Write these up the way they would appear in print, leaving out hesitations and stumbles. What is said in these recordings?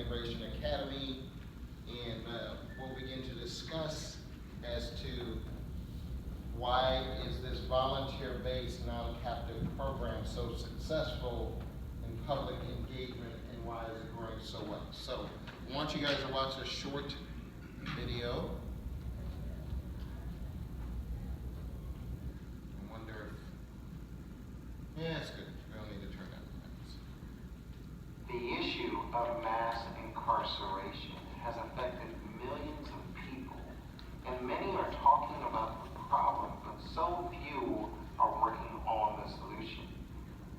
Reintegration Academy, and we'll begin to discuss as to why is this volunteer-based non-captive program so successful in public engagement, and why is it growing so well. So I want you guys to watch a short video. I wonder if, yeah, it's good. We don't need to turn that on. The issue of mass incarceration has affected millions of people, and many are talking about the problem, but so few are working on the solution.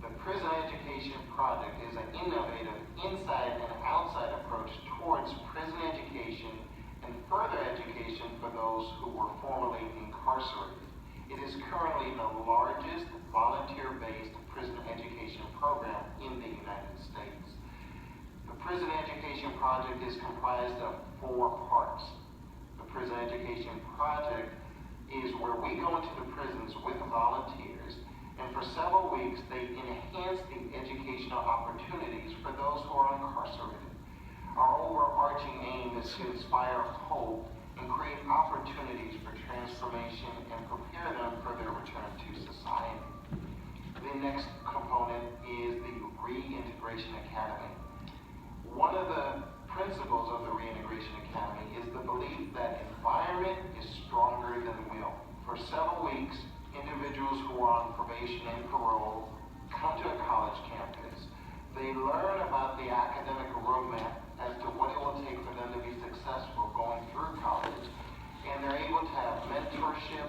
The Prison Education Project is an innovative inside and outside approach towards prison education and further education for those who were formerly incarcerated. It is currently the largest volunteer-based prison education program in the United States. The Prison Education Project is comprised of 4 parts. The Prison Education Project is where we go into the prisons with volunteers, and for several weeks they enhance the educational opportunities for those who are incarcerated. Our overarching aim is to inspire hope and create opportunities for transformation and prepare them for their return to society. The next component is the Reintegration Academy. One of the principles of the Reintegration Academy is the belief that environment is stronger than will. For several weeks, individuals who are on probation and parole come to a college campus. They learn about the academic roadmap as to what it will take for them to be successful going through college, and they're able to have mentorship,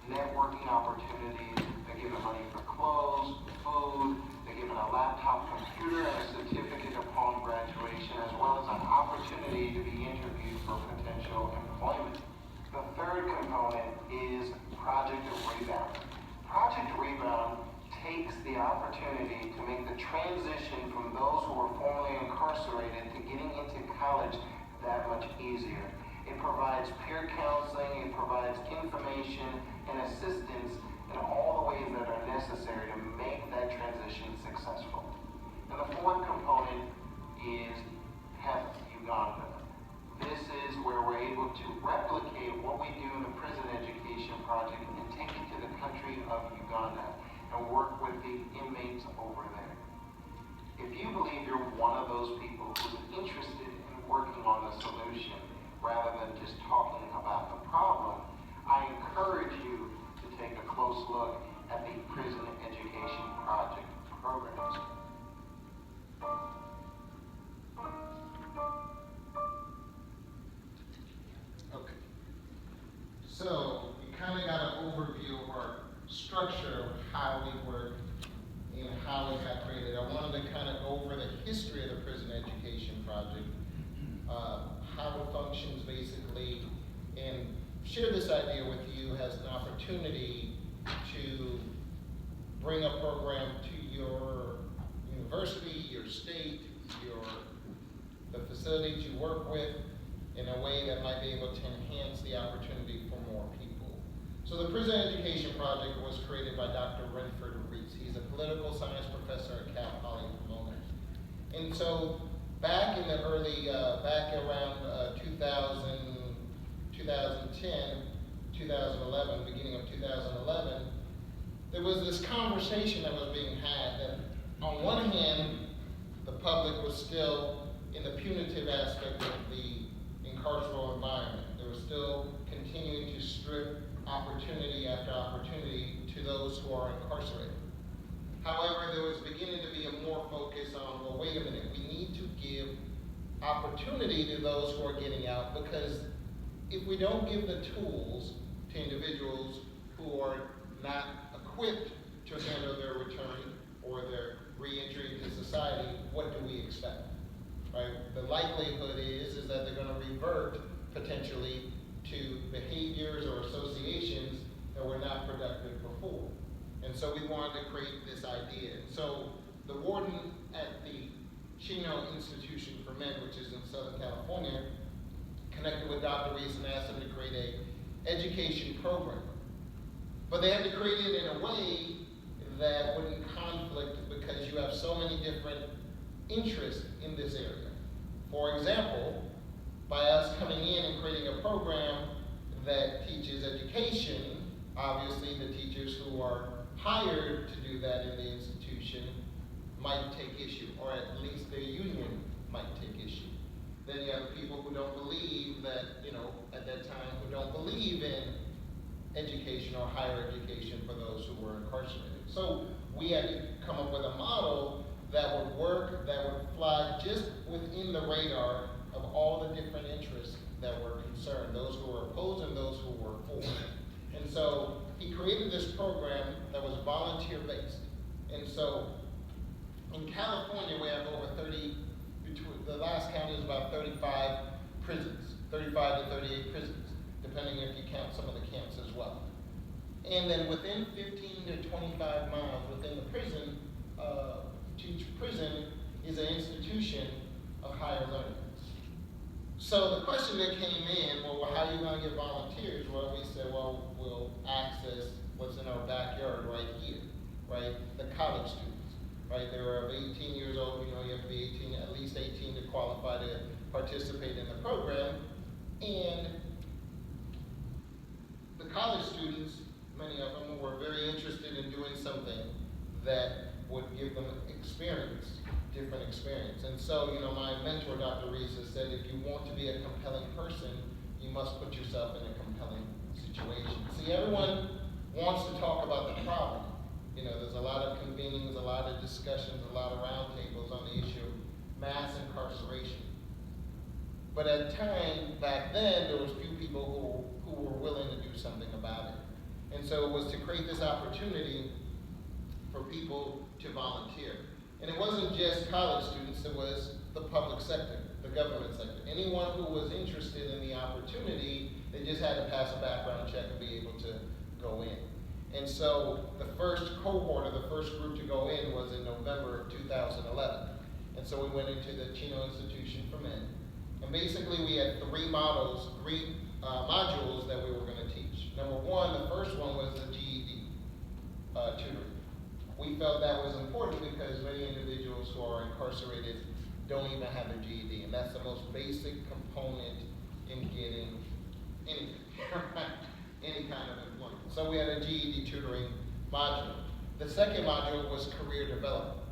networking opportunities. They're given money for clothes, food, they're given a laptop computer and a certificate upon graduation, as well as an opportunity to be interviewed for potential employment. The third component is Project Rebound. Project Rebound takes the opportunity to make the transition from those who were formerly incarcerated to getting into college that much easier. It provides peer counseling, it provides information and assistance in all the ways that are necessary to make that transition successful. And the fourth component is PEP Uganda. This is where we're able to replicate what we do in the Prison Education Project and take it to the country of Uganda and work with the inmates over there. If you believe you're one of those people who's interested in working on the solution rather than just talking about the problem, I encourage you to take a close look at the Prison Education Project programs. Okay. So you kind of got an overview of our structure of how we work and how it got created. I wanted to kind of go over the history of the Prison Education Project, how it functions basically, and share this idea with you as an opportunity to bring a program to your university, your state, the facilities you work with in a way that might be able to enhance the opportunity for more people. So the Prison Education Project was created by Dr. Renford Reese. He's a political science professor at Cal Poly Pomona. And so back in the early, back around 2010, 2011, beginning of 2011, there was this conversation that was being had that on one hand, the public was still in the punitive aspect of the incarceral environment. They were still continuing to strip opportunity after opportunity to those who are incarcerated. However, there was beginning to be a more focus on, well, wait a minute, we need to give opportunity to those who are getting out, because if we don't give the tools to individuals who are not equipped to handle their return or their reentry into society, what do we expect? Right? The likelihood is that they're going to revert potentially to behaviors or associations that were not productive before. And so we wanted to create this idea. And so the warden at the Chino Institution for Men, which is in Southern California, connected with Dr. Reese and asked him to create an education program. But they had to create it in a way that wouldn't conflict, because you have so many different interests in this area. For example, by us coming in and creating a program that teaches education, obviously the teachers who are hired to do that in the institution might take issue, or at least their union might take issue. Then you have people who don't believe that, at that time, who don't believe in education or higher education for those who were incarcerated. So we had to come up with a model that would work, that would fly just within the radar of all the different interests that were concerned, those who were opposed and those who were for. And so he created this program that was volunteer-based. And so in California, we have over 30, the last count is about 35 prisons, 35 to 38 prisons, depending if you count some of the camps as well. And then within 15 to 25 miles within the prison, each prison is an institution of higher learning. So the question that came in, well, how are you going to get volunteers? Well, we said, well, we'll access what's in our backyard right here, right? The college students, right? They were 18 years old. You have to be 18, at least 18 to qualify to participate in the program. And the college students, many of them were very interested in doing something that would give them experience, different experience. And so, my mentor, Dr. Reese, has said, if you want to be a compelling person, you must put yourself in a compelling situation. See, everyone wants to talk about the problem. There's a lot of convenings, a lot of discussions, a lot of roundtables on the issue of mass incarceration. But at time back then, there was few people who were willing to do something about it. And so it was to create this opportunity for people to volunteer. And it wasn't just college students, it was the public sector, the government sector. Anyone who was interested in the opportunity, they just had to pass a background check and be able to go in. And so the first cohort, or the first group to go in, was in November of 2011. And so we went into the Chino Institution for Men. And basically we had three modules that we were going to teach. Number one, the first one was the GED tutoring. We felt that was important because many individuals who are incarcerated don't even have their GED, and that's the most basic component in getting anything, any kind of employment. So we had a GED tutoring module. The second module was career development.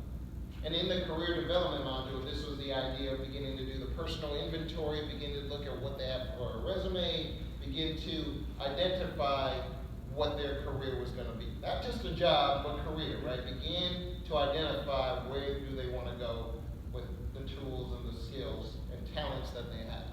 And in the career development module, this was the idea of beginning to do the personal inventory, begin to look at what they have for a resume, begin to identify what their career was going to be. Not just a job, but career, right? Begin to identify where do they want to go with the tools and the skills and talents that they have.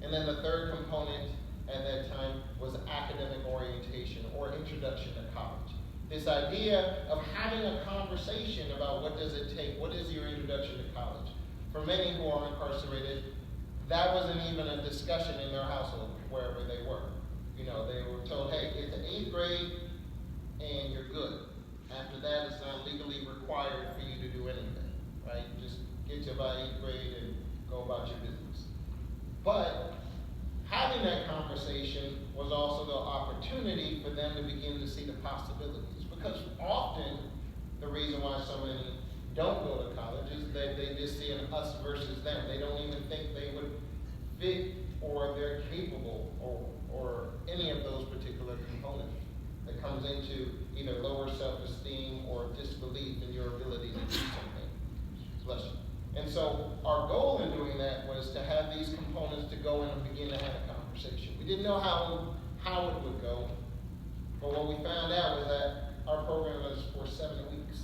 And then the third component at that time was academic orientation, or introduction to college. This idea of having a conversation about what does it take, what is your introduction to college. For many who are incarcerated, that wasn't even a discussion in their household, wherever they were. They were told, hey, get to 8th grade and you're good. After that, it's not legally required for you to do anything, right? Just get to about 8th grade and go about your business. But having that conversation was also the opportunity for them to begin to see the possibilities. Because often, the reason why so many don't go to college is that they just see an us versus them. They don't even think they would fit, or they're capable, or any of those particular components that comes into either lower self-esteem or disbelief in your ability to do something. Bless you. And so our goal in doing that was to have these components to go in and begin to have a conversation. We didn't know how it would go, but what we found out was that our program was for 7 weeks.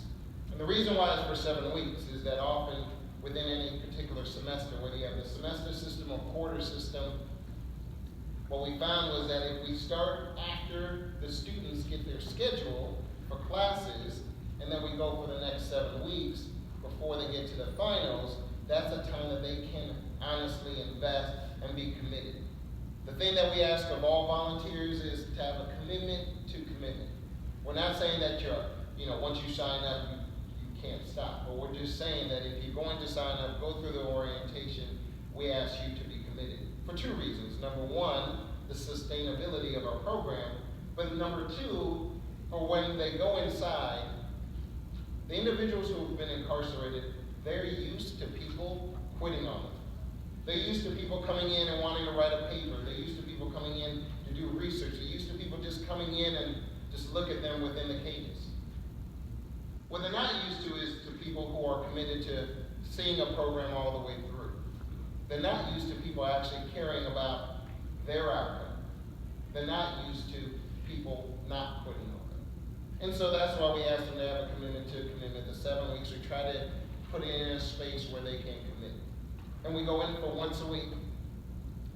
And the reason why it's for 7 weeks is that often within any particular semester, whether you have the semester system or quarter system, what we found was that if we start after the students get their schedule for classes, and then we go for the next 7 weeks before they get to the finals, that's a time that they can honestly invest and be committed. The thing that we ask of all volunteers is to have a commitment to commitment. We're not saying that once you sign up, you can't stop. But we're just saying that if you're going to sign up, go through the orientation, we ask you to be committed. For 2 reasons. Number one, the sustainability of our program. But number 2, for when they go inside, the individuals who have been incarcerated, they're used to people quitting on them. They're used to people coming in and wanting to write a paper. They're used to people coming in to do research. They're used to people just coming in and just look at them within the cages. What they're not used to is to people who are committed to seeing a program all the way through. They're not used to people actually caring about their outcome. They're not used to people not quitting on them. And so that's why we ask them to have a commitment to 7 weeks. We try to put it in a space where they can commit. And we go in for once a week,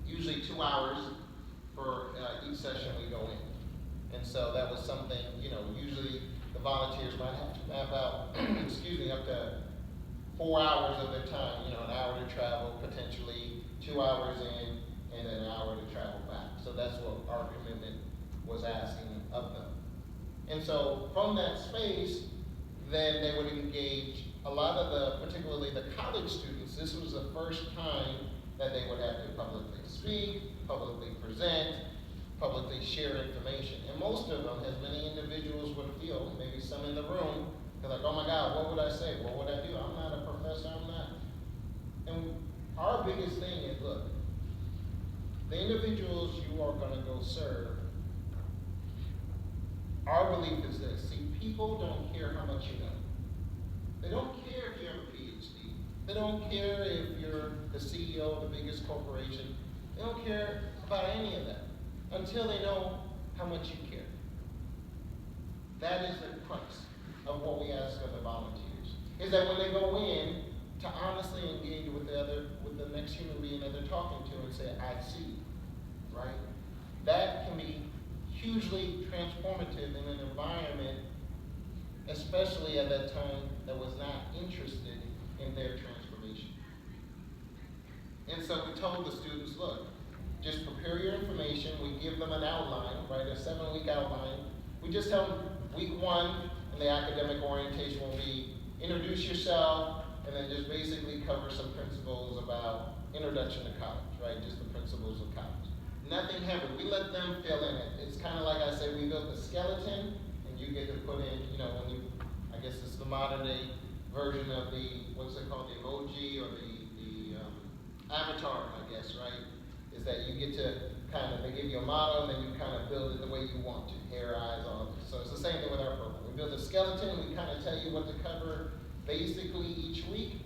usually 2 hours for each session we go in. And so that was something, usually the volunteers might have to map out, up to 4 hours of their time, an hour to travel, potentially 2 hours in, and an hour to travel back. So that's what our commitment was asking of them. And so from that space, then they would engage a lot of particularly the college students. This was the first time that they would have to publicly speak, publicly present, publicly share information. And most of them, as many individuals would feel, maybe some in the room, they're like, oh my God, what would I say? What would I do? I'm not a professor, I'm not. And our biggest thing is, look, the individuals you are going to go serve, our belief is this: see, people don't care how much you know. They don't care if you have a PhD. They don't care if you're the CEO of the biggest corporation. They don't care about any of that until they know how much you care. That is the crux of what we ask of the volunteers, is that when they go in, to honestly engage with the next human being that they're talking to and say, I see you, right? That can be hugely transformative in an environment, especially at that time, that was not interested in their transformation. And so we told the students, look, just prepare your information. We give them an outline, right, a 7-week outline. We just tell them week 1 in the academic orientation will be introduce yourself, and then just basically cover some principles about introduction to college, right, just the principles of college. Nothing heavy. We let them fill in it. It's kind of like I said, we built the skeleton, and you get to put in, I guess it's the modern day version of the, what's it called, the emoji or the avatar, I guess, right? Is that you get to they give you a model, and then you kind of build it the way you want to, hair, eyes, all of this. So it's the same thing with our program. We build a skeleton, we kind of tell you what to cover basically each week,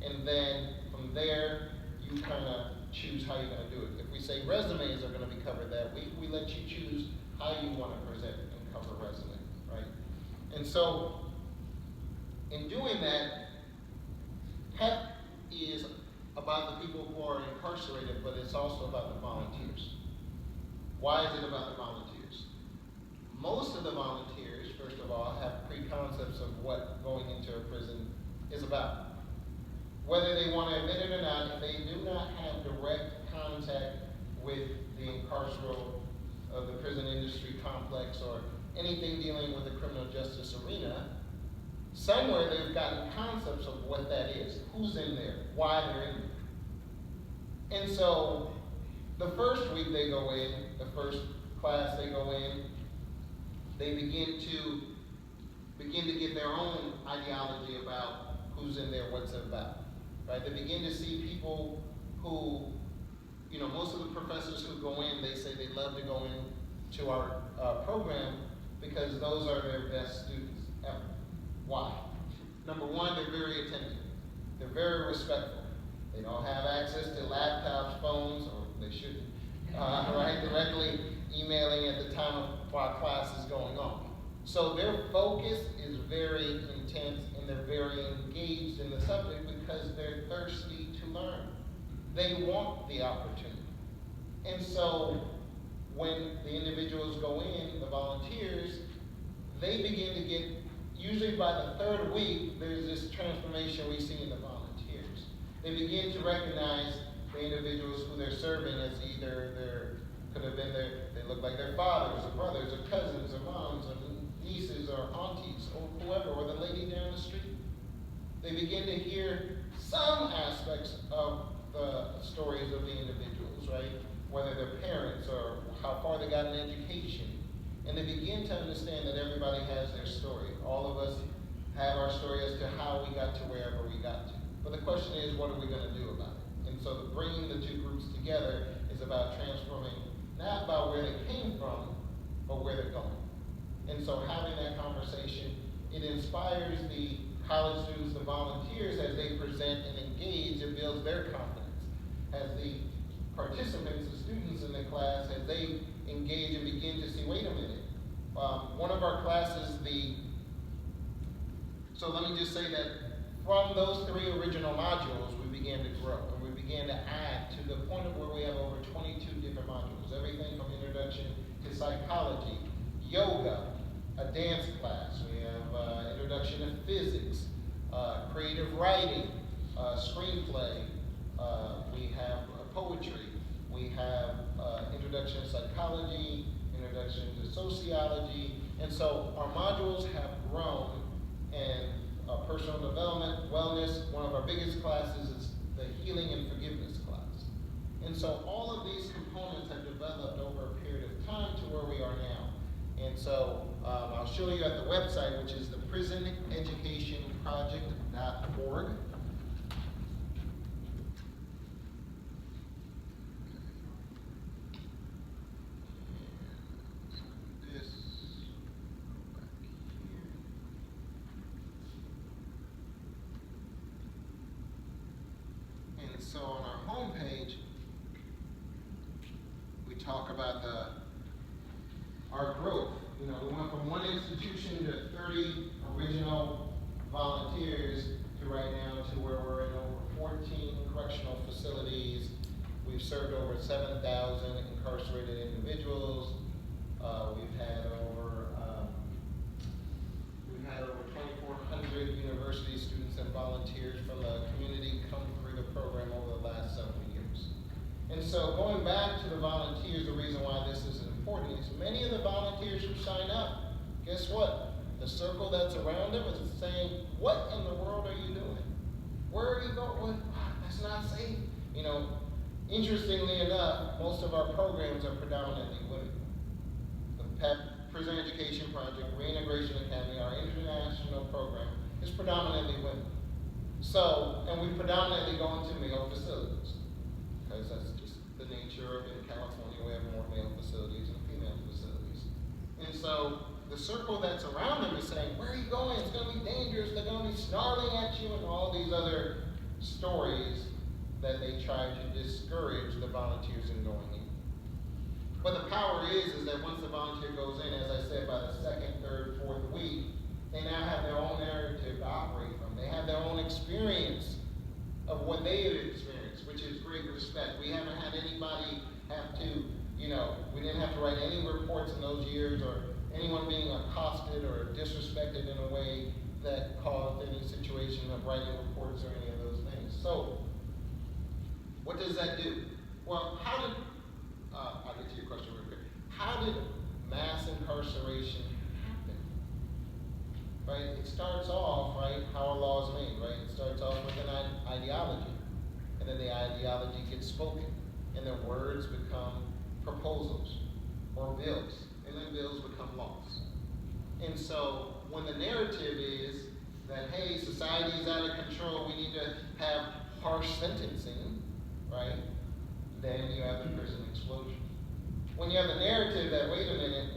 and then from there, you kind of choose how you're going to do it. If we say resumes are going to be covered that week, we let you choose how you want to present and cover resume, right? And so, in doing that, PEP is about the people who are incarcerated, but it's also about the volunteers. Why is it about the volunteers? Most of the volunteers, first of all, have preconcepts of what going into a prison is about. Whether they want to admit it or not, if they do not have direct contact with the the prison industry complex or anything dealing with the criminal justice arena, somewhere they've gotten concepts of what that is, who's in there, why they're in there. And so the first week they go in, the first class they go in, they begin to get their own ideology about who's in there, what's it about. Right? They begin to see people who, most of the professors who go in, they say they love to go into our program because those are their best students ever. Why? Number one, they're very attentive. They're very respectful. They don't have access to laptops, phones, or they shouldn't, right? Directly emailing at the time of our class is going on. So their focus is very intense, and they're very engaged in the subject because they're thirsty to learn. They want the opportunity. And so when the individuals go in, the volunteers, they begin to get, usually by the 3rd week, there's this transformation we see in the volunteers. They begin to recognize the individuals who they're serving as either they look like their fathers or brothers or cousins or moms or nieces or aunties or whoever, or the lady down the street. They begin to hear some aspects of the stories of the individuals, right? Whether they're parents or how far they got in education. And they begin to understand that everybody has their story. All of us have our story as to how we got to wherever we got to. But the question is, what are we going to do about it? And so bringing the two groups together is about transforming, not about where they came from, but where they're going. And so having that conversation, it inspires the college students, the volunteers, as they present and engage, it builds their confidence. As the participants, the students in the class, as they engage and begin to see, wait a minute, one of our classes, so let me just say that from those 3 original modules, we began to grow, and we began to add to the point of where we have over 22 different modules, everything from introduction to psychology, yoga, a dance class, we have introduction to physics, creative writing, screenplay, we have poetry, we have introduction to psychology, introduction to sociology, and so our modules have grown, and personal development, wellness, one of our biggest classes is the healing and forgiveness class. And so all of these components have developed over a period of time to where we are now. And so I'll show you at the website, which is the prisoneducationproject.org. So on our homepage, we talk about our growth. You know, we went from 1 institution to 30 original volunteers to right now to where we're in over 14 correctional facilities. We've served over 7,000 incarcerated individuals. We've had over 2,400 university students and volunteers from the community come through the program over the last several years. And so going back to the volunteers, the reason why this is important is many of the volunteers who sign up, guess what? The circle that's around them is saying, what in the world are you doing? Where are you going? That's not safe. You know, interestingly enough, most of our programs are predominantly women. The PEP Prison Education Project, Reintegration Academy, our international program, is predominantly women. So, and we predominantly go into male facilities, because that's just the nature of, in California, we have more male facilities than female facilities. And so, the circle that's around them is saying, where are you going? It's going to be dangerous. They're going to be snarling at you, and all these other stories that they try to discourage the volunteers in going in. But the power is that once the volunteer goes in, as I said, by the 2nd, 3rd, 4th week, they now have their own narrative to operate from. They have their own experience of what they have experienced, which is great respect. We haven't had anybody have to, we didn't have to write any reports in those years, or anyone being accosted or disrespected in a way that caused any situation of writing reports or any of those things. So, what does that do? Well, I'll get to your question real quick. How did mass incarceration happen? Right? It starts off, right, how a law is made, right? It starts off with an ideology, and then the ideology gets spoken, and the words become proposals or bills, and then bills become laws. And so when the narrative is that, hey, society is out of control, we need to have harsh sentencing, right? Then you have the prison explosion. When you have the narrative that, wait a minute,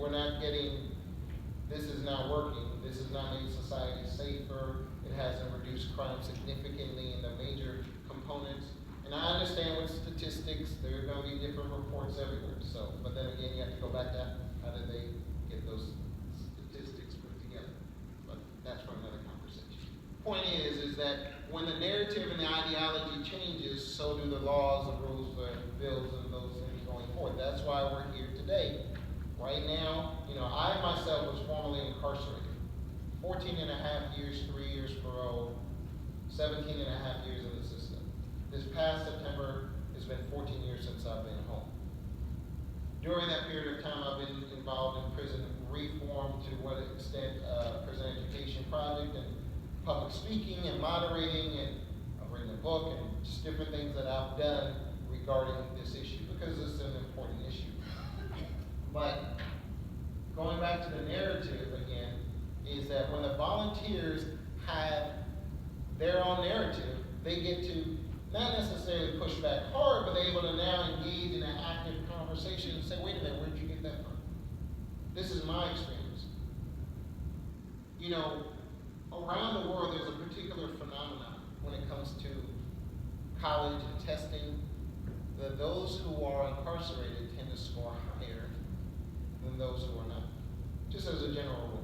this is not working, this has not made society safer, it hasn't reduced crime significantly in the major components. And I understand with statistics, there are going to be different reports everywhere. So, but then again, you have to go back to how did they get those statistics put together. But that's for another conversation. Point is that when the narrative and the ideology changes, so do the laws, the rules, the bills, and those things going forward. That's why we're here today. Right now, I myself was formerly incarcerated. 14 and a half years, 3 years parole, 17 and a half years in the system. This past September, it's been 14 years since I've been home. During that period of time, I've been involved in prison reform, to what extent Prison Education Project, and public speaking and moderating, and I've written a book, and just different things that I've done regarding this issue, because it's an important issue. But going back to the narrative again, is that when the volunteers have their own narrative, they get to not necessarily push back hard, but they're able to now engage in an active conversation and say, wait a minute, where'd you get that from? This is my experience. You know, around the world, there's a particular phenomenon when it comes to college and testing, that those who are incarcerated tend to score higher than those who are not, just as a general rule.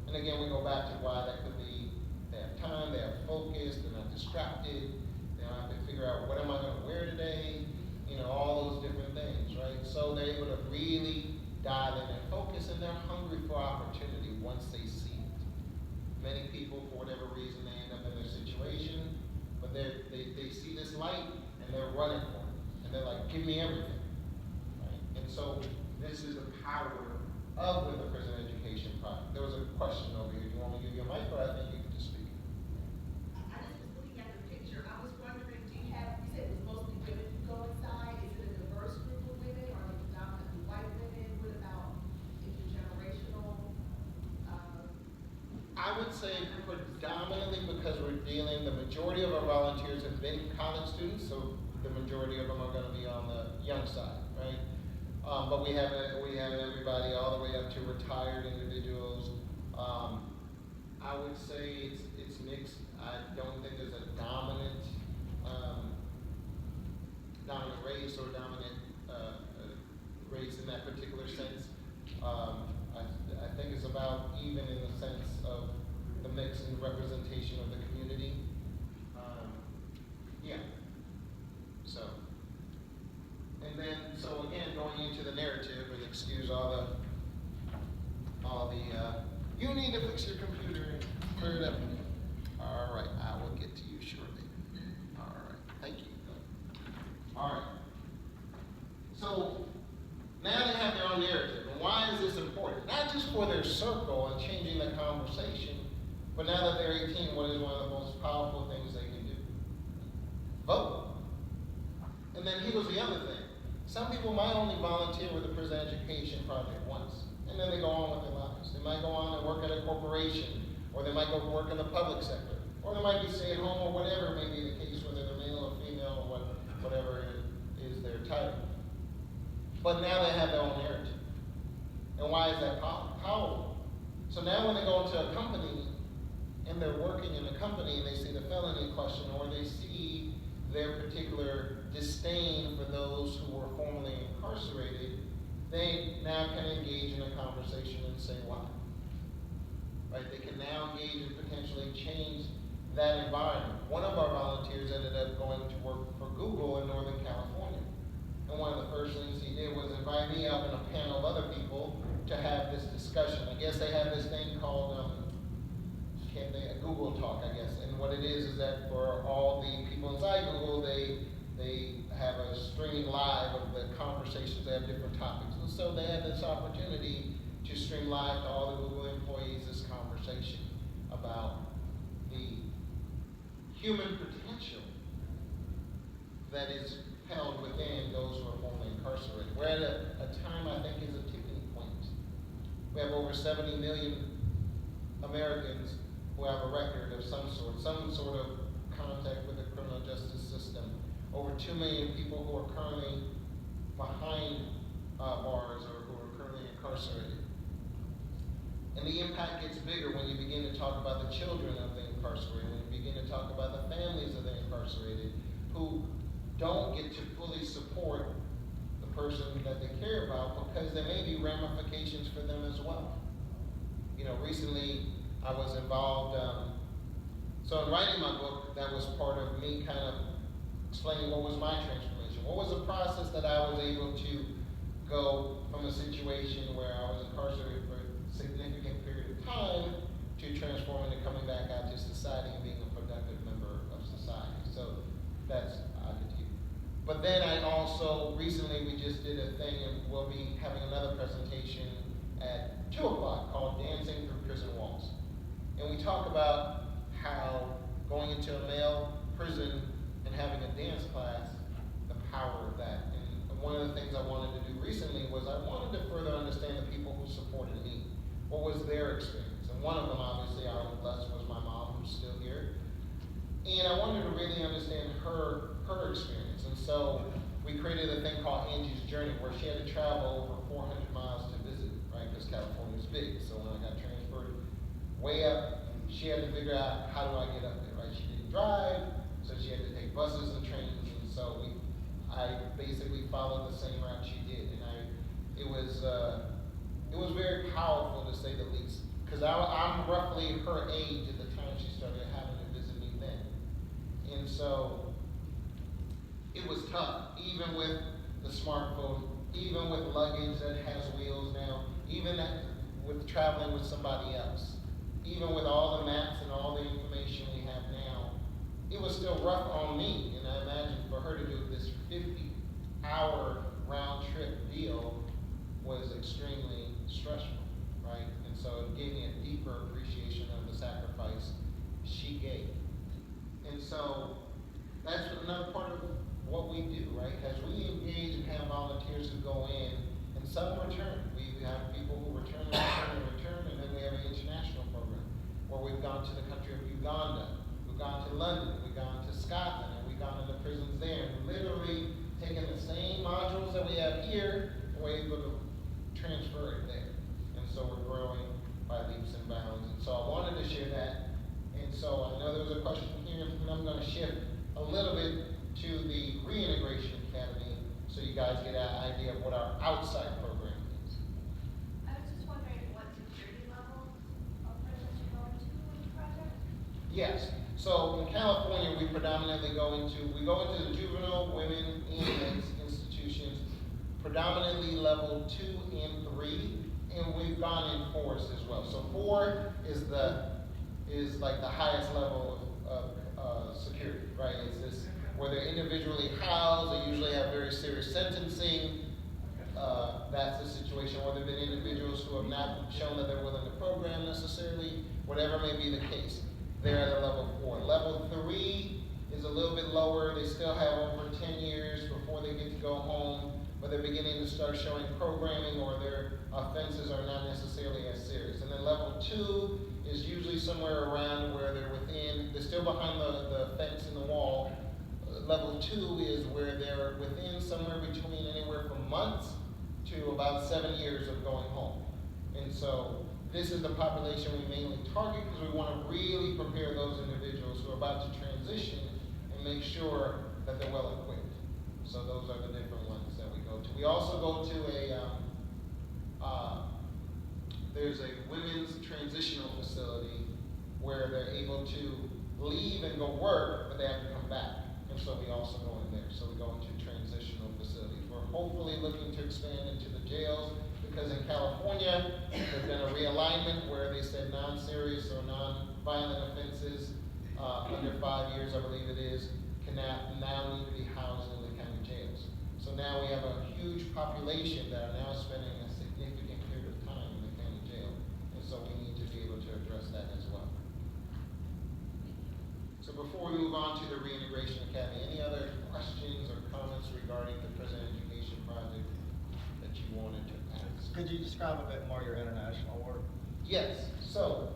And again, we go back to why that could be: they have time, they have focus, they're not distracted, they don't have to figure out what am I going to wear today, you know, all those different things, right? So they're able to really dial in and focus, and they're hungry for opportunity once they see it. Many people, for whatever reason, they end up in their situation, but they see this light and they're running for it. And they're like, give me everything, right? And so this is the power of the prison education project. There was a question over here. Do you want me to give you a mic, or I think you can just speak? I just was looking at the picture. I was wondering, you said it was mostly women who go inside. Is it a diverse group of women, or are they predominantly white women? What about intergenerational? I would say predominantly, because we're dealing, the majority of our volunteers have been college students, so the majority of them are going to be on the young side, right? But we have everybody all the way up to retired individuals. I would say it's mixed. I don't think there's a dominant race or dominant race in that particular sense. I think it's about even in the sense of the mix and representation of the community. Yeah. So again, going into the narrative, and excuse all the you need to fix your computer and clear it up. All right, I will get to you shortly. All right, thank you. All right. So now they have their own narrative, and why is this important? Not just for their circle and changing the conversation, but now that they're 18, what is one of the most powerful things they can do? Vote. And then here was the other thing. Some people might only volunteer with the Prison Education Project once, and then they go on with their lives. They might go on and work at a corporation, or they might go work in the public sector, or they might be staying home, or whatever may be the case, whether they're male or female, or whatever is their title. But now they have their own narrative. And why is that powerful? So now when they go into a company, and they're working in a company, and they see the felony question, or they see their particular disdain for those who were formerly incarcerated, they now can engage in a conversation and say why. Right? They can now engage and potentially change that environment. One of our volunteers ended up going to work for Google in Northern California. And one of the first things he did was invite me up in a panel of other people to have this discussion. I guess they have this thing called a Google Talk, I guess. And what it is that for all the people inside Google, they have a streaming live of the conversations. They have different topics. And so they had this opportunity to stream live to all the Google employees this conversation about the human potential that is held within those who are formerly incarcerated. We're at a time, I think, is a tipping point. We have over 70 million Americans who have a record of some sort of contact with the criminal justice system. Over 2 million people who are currently behind bars or who are currently incarcerated. And the impact gets bigger when you begin to talk about the children of the incarcerated, when you begin to talk about the families of the incarcerated who don't get to fully support the person that they care about because there may be ramifications for them as well. You know, recently I was involved, so in writing my book, that was part of me kind of explaining what was my transformation. What was the process that I was able to go from a situation where I was incarcerated for a significant period of time to transforming and coming back out to society and being a productive member of society. So that's But then I also, recently we just did a thing, and we'll be having another presentation at 2 o'clock called Dancing Through Prison Walls. And we talk about how going into a male prison and having a dance class, the power of that. And one of the things I wanted to do recently was I wanted to further understand the people who supported me. What was their experience? And one of them, obviously, I was blessed, was my mom, who's still here. And I wanted to really understand her experience. And so we created a thing called Angie's Journey, where she had to travel over 400 miles to visit, right? Because California's big. So when I got transferred way up, she had to figure out, how do I get up there, right? She didn't drive, so she had to take buses and trains. And so I basically followed the same route she did. And it was very powerful, to say the least. Because I'm roughly her age at the time she started having to visit me then. And so it was tough, even with the smartphone, even with luggage that has wheels now, even with traveling with somebody else, even with all the maps and all the information we have now, it was still rough on me. And I imagine for her to do this 50-hour round trip deal was extremely stressful, right? And so it gave me a deeper appreciation of the sacrifice she gave. And so that's another part of what we do, right? As we engage and have volunteers who go in, and some return. We have people who return, and then we have an international program where we've gone to the country of Uganda, we've gone to London, we've gone to Scotland, and we've gone to the prisons there, and literally taken the same modules that we have here, and we're able to transfer it there. And so we're growing by leaps and bounds. And so I wanted to share that. And so I know there was a question here, and I'm going to shift a little bit to the Reintegration Academy so you guys get an idea of what our outside program is. I was just wondering what security level of prisons you're going to with the project? Yes. So in California, we predominantly go into the juvenile, women, and men's institutions, predominantly level 2 and 3, and we've gone in 4s as well. So 4 is like the highest level of security, right? It's this where they're individually housed. They usually have very serious sentencing. That's the situation where there have been individuals who have not shown that they're willing to program necessarily, whatever may be the case. They're at a level 4. Level 3 is a little bit lower. They still have over 10 years before they get to go home, but they're beginning to start showing programming, or their offenses are not necessarily as serious. And then level 2 is usually somewhere around where they're still behind the fence and the wall. Level 2 is where they're within somewhere between anywhere from months to about 7 years of going home. And so this is the population we mainly target, because we want to really prepare those individuals who are about to transition and make sure that they're well equipped. So those are the different ones that we go to. We also go to there's a women's transitional facility where they're able to leave and go work, but they have to come back. And so we also go in there. So we go into transitional facilities. We're hopefully looking to expand into the jails, because in California, there's been a realignment where they said non-serious or non-violent offenses under 5 years, I believe it is, can now need to be housed in the county jails. So now we have a huge population that are now spending a significant period of time in the county jail. And so we need to be able to address that as well. So before we move on to the Reintegration Academy, any other questions or comments regarding the prison education project that you wanted to ask? Could you describe a bit more your international work? Yes. So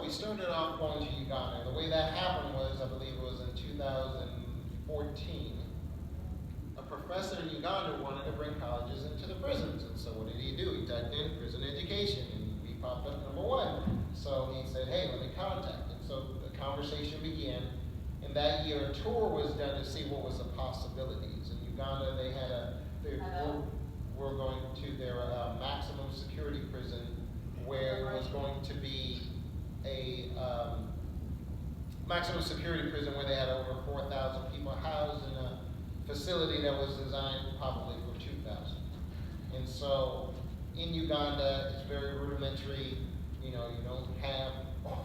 we started off going to Uganda. The way that happened was, I believe it was in 2014, a professor in Uganda wanted to bring colleges into the prisons. And so what did he do? He typed in prison education, and we popped up number 1. So he said, hey, let me contact him. So the conversation began, and that year a tour was done to see what was the possibilities. In Uganda, they had we're going to their maximum security prison, where it was going to be a maximum security prison where they had over 4,000 people housed in a facility that was designed probably for 2,000. And so in Uganda, it's very rudimentary. You don't have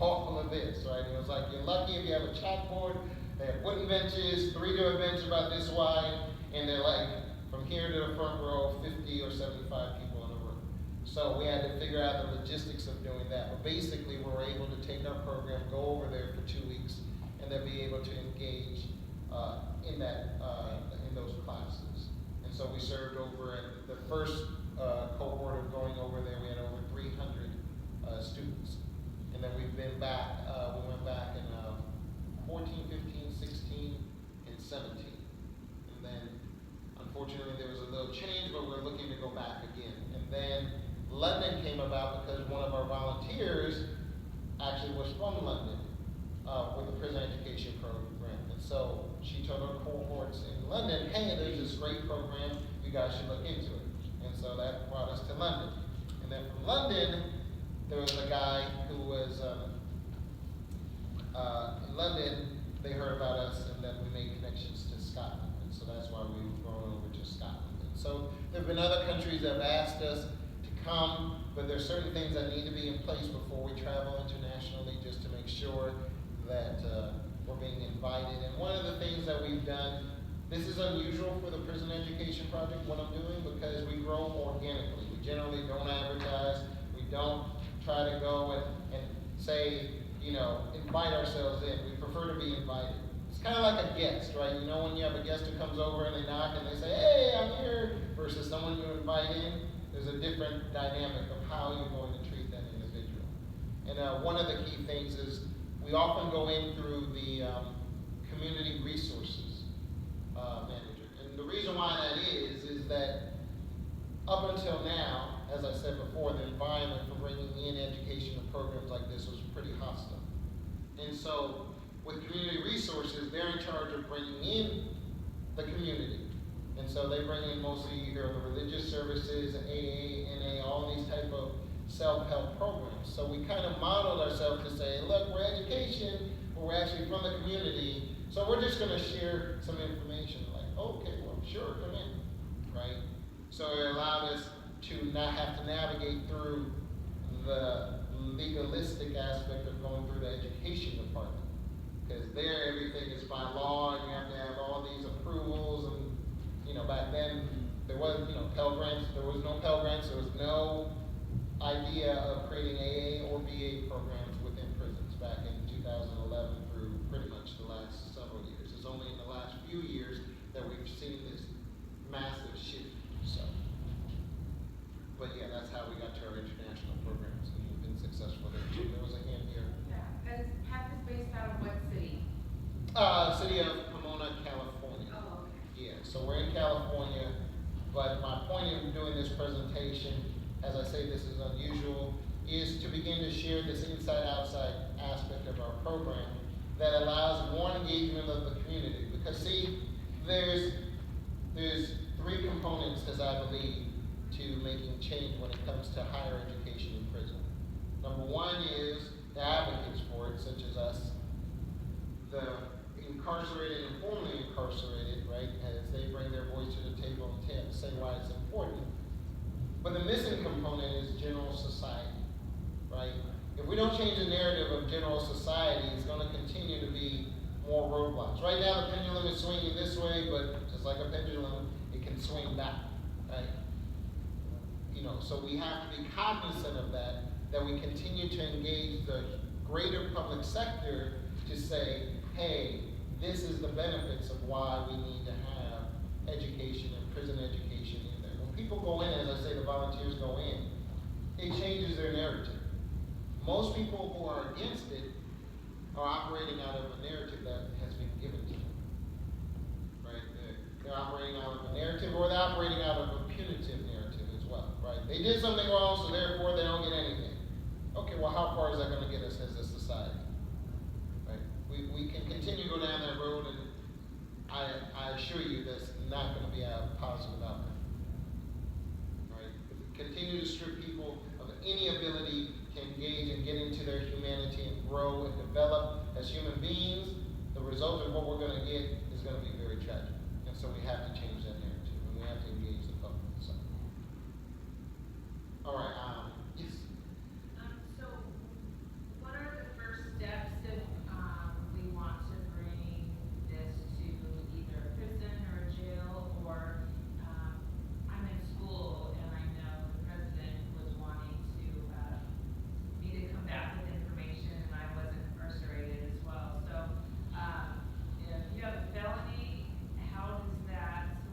all of this, right? It was like, you're lucky if you have a chalkboard. They have wooden benches, 3 different benches about this wide, and they're like, from here to the front row, 50 or 75 people in a room. So we had to figure out the logistics of doing that. But basically, we were able to take our program, go over there for 2 weeks, and then be able to engage in those classes. And so we served over at the first cohort of going over there. We had over 300 students. And then we've been back when London came about because one of our volunteers actually was from London with the prison education program. And so she told her cohorts in London, hey, there's this great program, you guys should look into it. And so that brought us to London. And then from London, there was a guy who was in London, they heard about us, and then we made connections to Scotland. And so that's why we've grown over to Scotland. And so there have been other countries that have asked us to come, but there's certain things that need to be in place before we travel internationally, just to make sure that we're being invited. And one of the things that we've done, this is unusual for the prison education project, what I'm doing, because we grow organically. We generally don't advertise. We don't try to go and say, invite ourselves in. We prefer to be invited. It's kind of like a guest, right? You know, when you have a guest who comes over and they knock and they say, hey, I'm here, versus someone you invite in, there's a different dynamic of how you're going to treat that individual. And one of the key things is we often go in through the community resources manager. And the reason why that is that up until now, as I said before, the environment for bringing in educational programs like this was pretty hostile. And so with community resources, they're in charge of bringing in the community. And so they bring in mostly either the religious services, AA, NA, all these type of self-help programs. So we kind of modeled ourselves to say, look, we're education, but we're actually from the community, so we're just going to share some information. Like, okay, well, sure, come in, right? So it allowed us to not have to navigate through the legalistic aspect of going through the education department. Because there, everything is by law, and you have to have all these approvals, and, back then, there was, Pell Grants, there was no Pell Grants, there was no idea of creating AA or BA programs within prisons back in 2011 through pretty much the last several years. It's only in the last few years that we've seen this massive shift. So, but yeah, that's how we got to our international programs, and we've been successful there too. There was a hand here. Yeah, and PEP is based out of what city? City of Pomona, California. Oh, okay. Yeah, so we're in California, but my point in doing this presentation, as I say, this is unusual, is to begin to share this inside-outside aspect of our program that allows more engagement of the community. Because see, there's three components, as I believe, to making change when it comes to higher education in prison. Number one is the advocates for it, such as us, the incarcerated and formerly incarcerated, right, as they bring their voice to the table and say why it's important. But the missing component is general society, right? If we don't change the narrative of general society, it's going to continue to be more roadblocks. Right now, the pendulum is swinging this way, but just like a pendulum, it can swing back, right? So we have to be cognizant of that we continue to engage the greater public sector to say, hey, this is the benefits of why we need to have education and prison education in there. When people go in, as I say, the volunteers go in, it changes their narrative. Most people who are against it are operating out of a narrative that has been given to them, right? They're operating out of a narrative, or they're operating out of a punitive narrative as well, right? They did something wrong, so therefore they don't get anything. Okay, well, how far is that going to get us as a society? Right? We can continue to go down that road, and I assure you that's not going to be a positive outcome. Right? If we continue to strip people of any ability to engage and get into their humanity and grow and develop as human beings, the result of what we're going to get is going to be very tragic. And so we have to change that narrative, and we have to engage the public. So. All right. Yes. So what are the first steps if we want to bring this to either a prison or a jail, or I'm in school and I know the president was wanting to me to come back with information, and I was incarcerated as well. So if you have a felony, how does that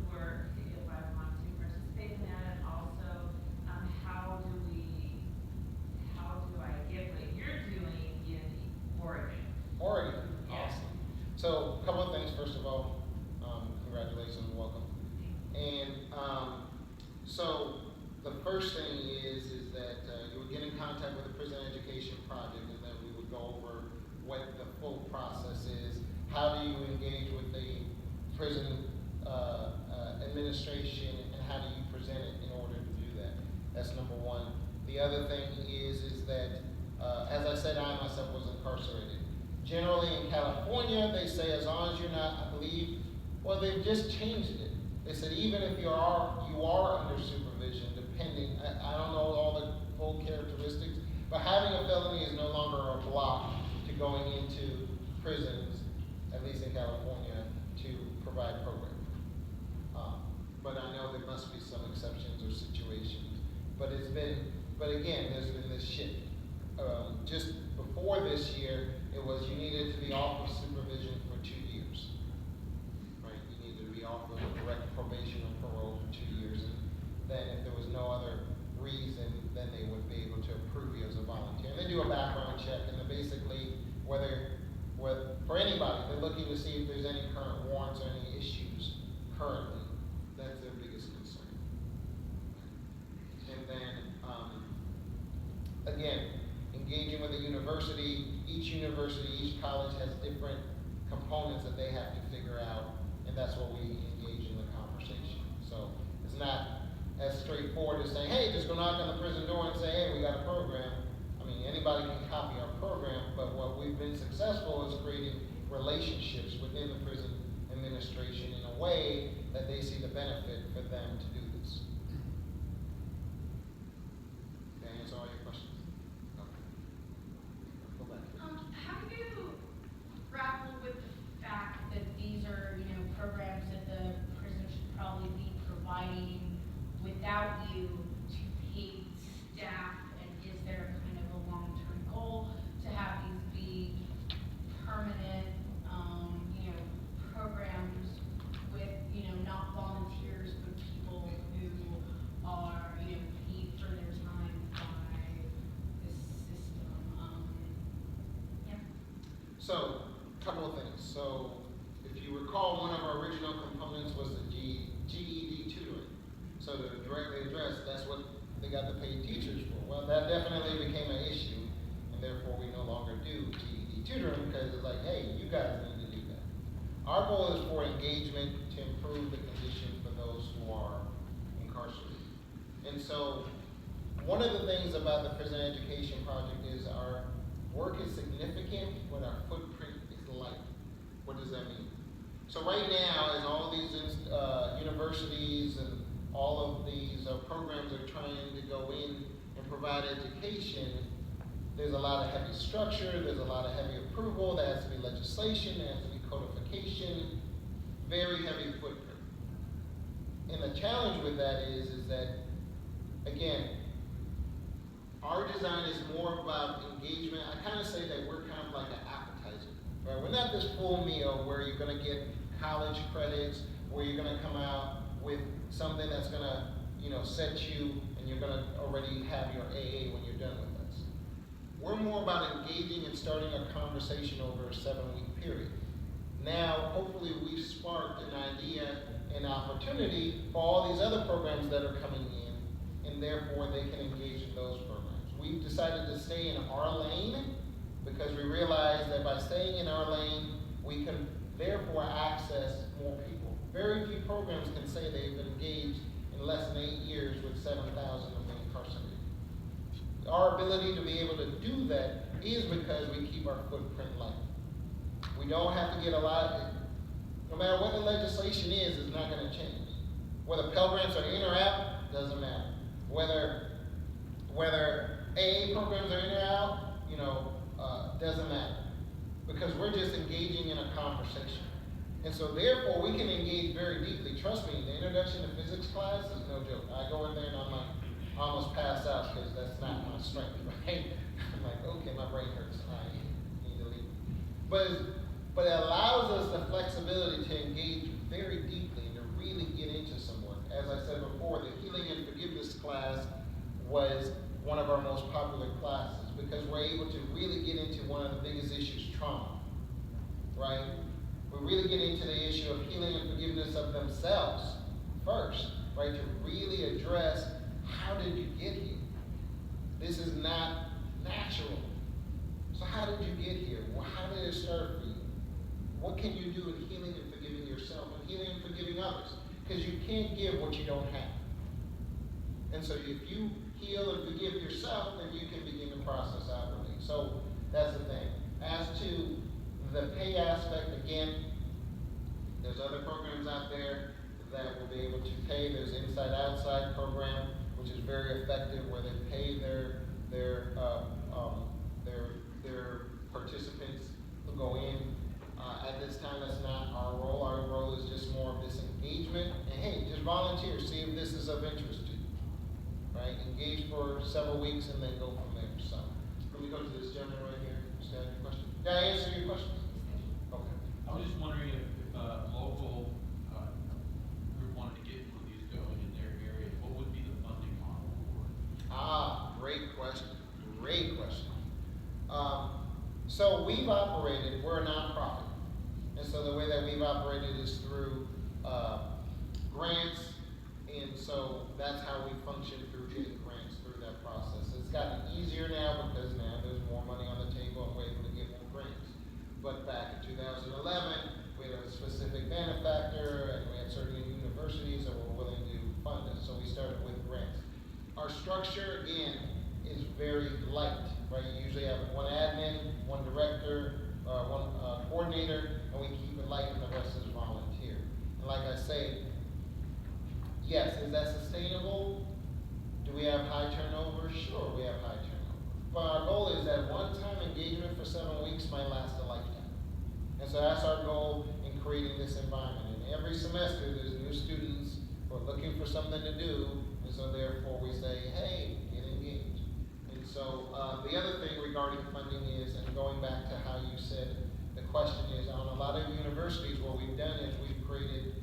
what the full process is. How do you engage with the prison administration, and how do you present it in order to do that? That's number one. The other thing is that, as I said, I myself was incarcerated. Generally in California, they say as long as you're not, I believe, well, they've just changed it. They said even if you are under supervision, depending, I don't know all the full characteristics, but having a felony is no longer a block to going into prisons, at least in California, to provide programming. But I know there must be some exceptions or situations. But again, there's been this shift. Just before this year, it was you needed to be off of supervision for 2 years. Right? You needed to be off of direct probation or parole for 2 years. And then if there was no other reason, then they would be able to approve you as a volunteer. And they do a background check, and then basically, for anybody, they're looking to see if there's any current warrants or any issues currently. That's their biggest concern. And then, again, engaging with a university, each college has different components that they have to figure out, and that's what we engage in the conversation. So it's not as straightforward as saying, hey, just go knock on the prison door and say, hey, we got a program. I mean, anybody can copy our program, but what we've been successful is creating relationships within the prison administration in a way that they see the benefit for them to do this. Did I answer all your questions? Okay. Go back. How do you grapple with the fact that these are, programs that the prison should probably be providing without you to paid staff? And is there kind of a long-term goal to have these be permanent, programs with, not volunteers, but people who are, paid for their time by the system? Yeah. So, a couple of things. So, if you recall, one of our original components was the GED tutoring. So to directly address, that's what they got the paid teachers for. Well, that definitely became an issue, and therefore we no longer do GED tutoring because it's like, hey, you guys need to do that. Our goal is for engagement to improve the condition for those who are incarcerated. And so one of the things about the Prison Education Project is our work is significant, but our footprint is light. What does that mean? So right now, as all these universities and all of these programs are trying to go in and provide education, there's a lot of heavy structure, there's a lot of heavy approval, there has to be legislation, there has to be codification, very heavy footprint. And the challenge with that is that, again, our design is more about engagement. I kind of say that we're kind of like an appetizer, right? We're not this full meal where you're gonna get college credits, where you're gonna come out with something that's gonna, set you, and you're gonna already have your AA when you're done with us. We're more about engaging and starting a conversation over a 7-week period. Now, hopefully we've sparked an idea and opportunity for all these other programs that are coming in, and therefore they can engage in those programs. We've decided to stay in our lane because we realize that by staying in our lane, we can therefore access more people. Very few programs can say they've been engaged in less than 8 years with 7,000 of the incarcerated. Our ability to be able to do that is because we keep our footprint light. We don't have to get a lot, no matter what the legislation is, it's not going to change. Whether Pell Grants are in or out, doesn't matter. Whether AA programs are in or out, doesn't matter. Because we're just engaging in a conversation. And so therefore, we can engage very deeply. Trust me, the introduction to physics class is no joke. I go in there and I'm like, I almost pass out because that's not my strength, right? I'm like, okay, my brain hurts. I need to leave. But it allows us the flexibility to engage very deeply and to really get into some work. As I said before, the healing and forgiveness class was one of our most popular classes because we're able to really get into one of the biggest issues, trauma, right? We really get into the issue of healing and forgiveness of themselves first, right? To really address, how did you get here? This is not natural. So how did you get here? Well, how to serve for you? What can you do in healing and forgiving yourself and healing and forgiving others? Because you can't give what you don't have. And so if you heal and forgive yourself, then you can begin the process outwardly. So that's the thing. As to the pay aspect, again, there's other programs out there that will be able to pay. There's inside-outside program, which is very effective, where they pay their participants who go in. At this time, that's not our role. Our role is just more of this engagement. And hey, just volunteer, see if this is of interest to you. Right? Engage for several weeks and then go from there. So, let me go to this gentleman right here. Understand your question? Did I answer your question? Okay. I was just wondering if a local group wanted to get one of these going in their area, what would be the funding model for it? Great question. Great question. So we've operated, we're a nonprofit. And so the way that we've operated is through grants. And so that's how we function through getting grants through that process. It's gotten easier now because now there's more money on the table and we're able to get more grants. But back in 2011, we had a specific benefactor and we had certain universities that were willing to fund us. So we started with grants. Our structure, again, is very light, right? You usually have one admin, one director, one coordinator, and we keep it light and the rest is volunteer. And like I say, yes, is that sustainable? Do we have high turnover? Sure, we have high turnover. But our goal is that one-time engagement for 7 weeks might last a lifetime. And so that's our goal in creating this environment. And every semester, there's new students who are looking for something to do, and so therefore we say, hey, get engaged. And so the other thing regarding funding is, and going back to how you said the question is, on a lot of universities, what we've done is we've created,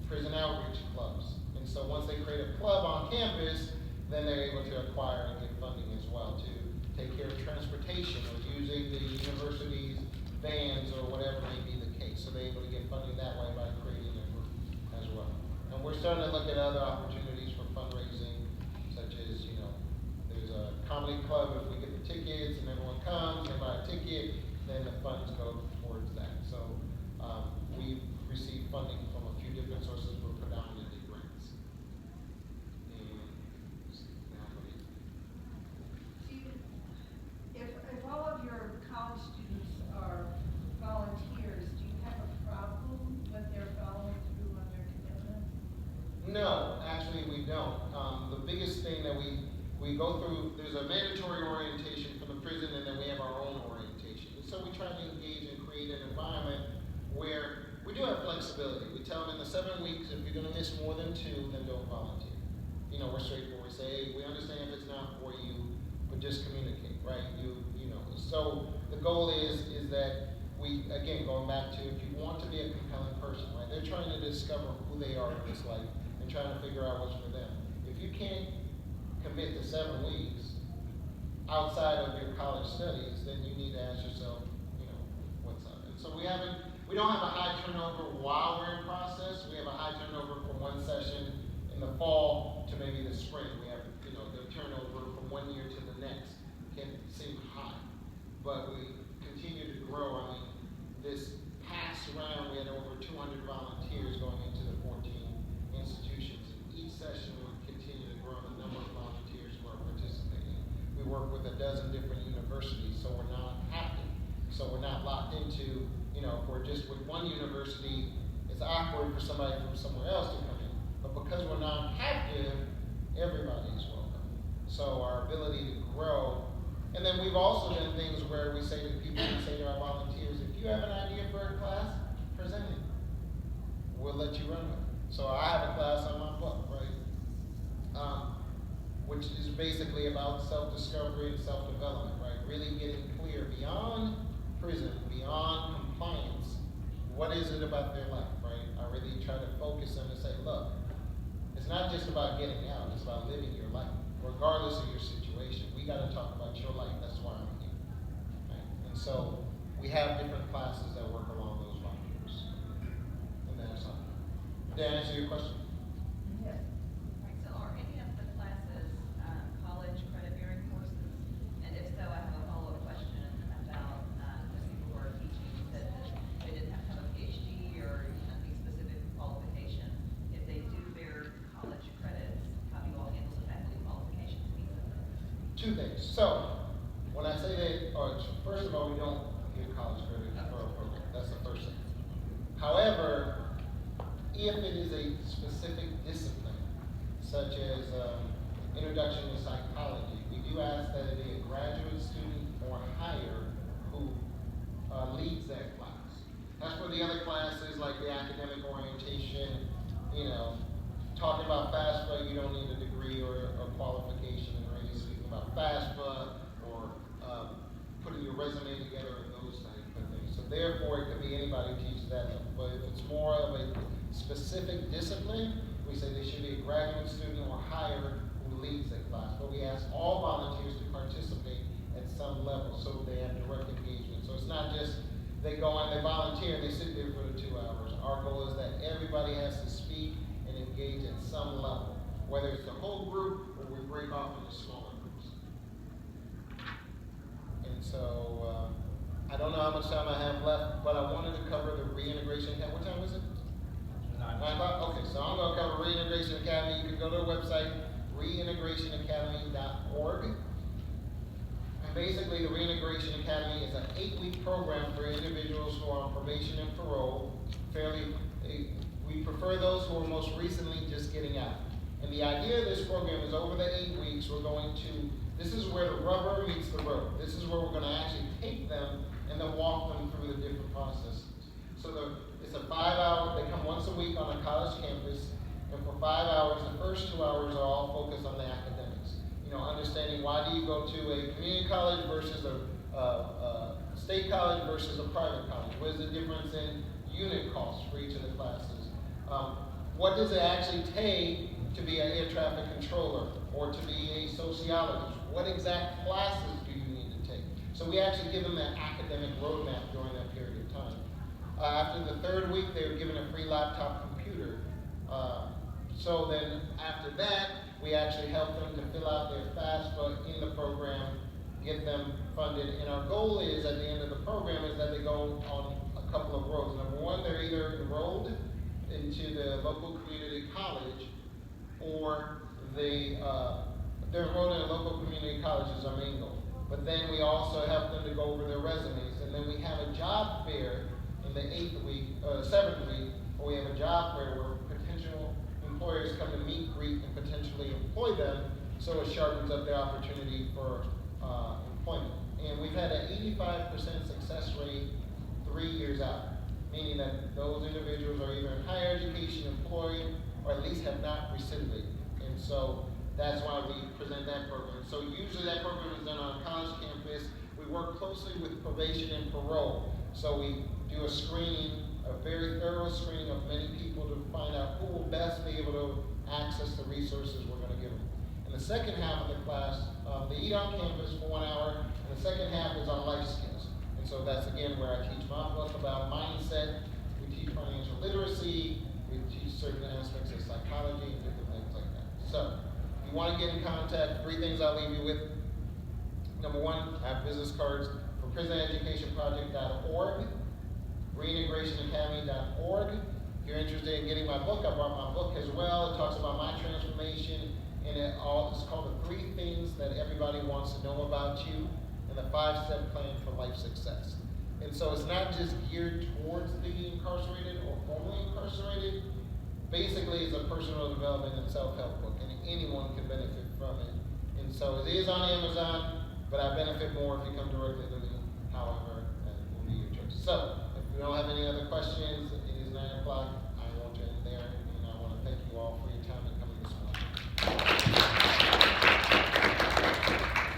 prison outreach clubs. And so once they create a club on campus, then they're able to acquire and get funding as well to take care of transportation or using the university's vans or whatever may be the case. So they're able to get funding that way by creating a group as well. And we're starting to look at other opportunities for fundraising, such as, there's a comedy club. If we get the tickets and everyone comes, they buy a ticket, then the funds go towards that. So we've received funding from a few different sources, but predominantly grants. If all of your college students are volunteers, do you have a problem with their following through on their commitments? No, actually we don't. The biggest thing that we go through, there's a mandatory orientation from the prison, and then we have our own orientation. And so we try to engage and create an environment where we do have flexibility. We tell them in the 7 weeks, if you're going to miss more than 2, then don't volunteer. We're straightforward. We say, hey, we understand if it's not for you, but just communicate, right? So the goal is that we, again, going back to, if you want to be a compelling person, right? They're trying to discover who they are in this life and trying to figure out what's for them. If you can't commit to 7 weeks outside of your college studies, then you need to ask yourself, what's up? And so we don't have a high turnover while we're in process. We have a high turnover from one session in the fall to maybe the spring. We have, the turnover from 1 year to the next can seem high, but we continue to grow. This past round, we had over 200 volunteers going into the 14 institutions. And each session, we continue to grow the number of volunteers who are participating. We work with a dozen different universities, so we're not captive. So we're not locked into, if we're just with one university, it's awkward for somebody from somewhere else to come in. But because we're not captive, everybody's welcome. So our ability to grow. And then we've also done things where we say to people, we say to our volunteers, if you have an idea for a class, present it. We'll let you run with it. So I have a class on my book, right? Which is basically about self-discovery and self-development, right? Really getting clear beyond prison, beyond compliance. What is it about their life, right? I really try to focus them and say, look, it's not just about getting out, it's about living your life, regardless of your situation. We got to talk about your life. That's why I'm here. Right? And so we have different classes that work along those lines. And that's all. Did I answer your question? Yes. Right, so are any of the classes college credit bearing courses? And if so, I have a follow-up question about those people who are two things. So, when I say that, first of all, we don't give college credit for a program. That's the first thing. However, if it is a specific discipline, such as introduction to psychology, we do ask that it be a graduate student or higher who leads that class. As for the other classes, like the academic orientation, talking about FAFSA, you don't need a degree or a qualification, or any speaking about FAFSA, or putting your resume together and those type of things. So therefore, it could be anybody who teaches that level. But if it's more of a specific discipline, we say they should be a graduate student or higher who leads that class. But we ask all volunteers to participate at some level so they have direct engagement. So it's not just they go and they volunteer and they sit there for the 2 hours. Our goal is that everybody has to speak and engage at some level, whether it's the whole group or we break off into smaller groups. And so, I don't know how much time I have left, but I wanted to cover the Reintegration Academy. What time is it? 9 o'clock? Okay, so I'm going to cover Reintegration Academy. You can go to our website, reintegrationacademy.org. And basically, the Reintegration Academy is an 8-week program for individuals who are on probation and parole. We prefer those who are most recently just getting out. And the idea of this program is over the 8 weeks, this is where the rubber meets the road. This is where we're going to actually take them and then walk them through the different processes. So it's a 5-hour, they come once a week on a college campus, and for 5 hours, the first 2 hours are all focused on the academics. Understanding why do you go to a community college versus a state college versus a private college? What is the difference in unit costs for each of the classes? What does it actually take to be an air traffic controller or to be a sociologist? What exact classes do you need to take? So we actually give them that academic roadmap during that period of time. After the 3rd week, they were given a free laptop computer. So then after that, we actually help them to fill out their FAFSA in the program, get them funded. And our goal is, at the end of the program, is that they go on a couple of roads. Number one, they're either enrolled into the local community college, or they're enrolled in a local community college is our main goal. But then we also help them to go over their resumes. And then we have a job fair in the 7th week, where we have a job fair where potential employers come to meet, greet, and potentially employ them, so it sharpens up their opportunity for employment. And we've had an 85% success rate 3 years out, meaning that those individuals are either in higher education, employed, or at least have not recidivated. And so that's why we present that program. So usually that program is done on a college campus. We work closely with probation and parole. So we do a screening, a very thorough screening of many people to find out who will best be able to access the resources we're going to give them. In the second half of the class, they eat on campus for 1 hour, and the second half is on life skills. And so that's again where I teach my book about mindset. We teach financial literacy. We teach certain aspects of psychology and different things like that. So if you want to get in contact, 3 things I'll leave you with. Number 1, I have business cards for prisoneducationproject.org, reintegrationacademy.org. If you're interested in getting my book, I brought my book as well. It talks about my transformation, and it's called The 3 Things That Everybody Wants to Know About You, and the 5-Step Plan for Life Success. And so it's not just geared towards the incarcerated or formerly incarcerated. Basically, it's a personal development and self-help book, and anyone can benefit from it. And so it is on Amazon, but I benefit more if you come directly to me. However, that will be your choice. So if you don't have any other questions, it is 9 o'clock. I want to end there, and I want to thank you all for your time and coming this morning.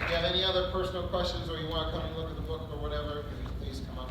If you have any other personal questions or you want to come and look at the book or whatever, please come up.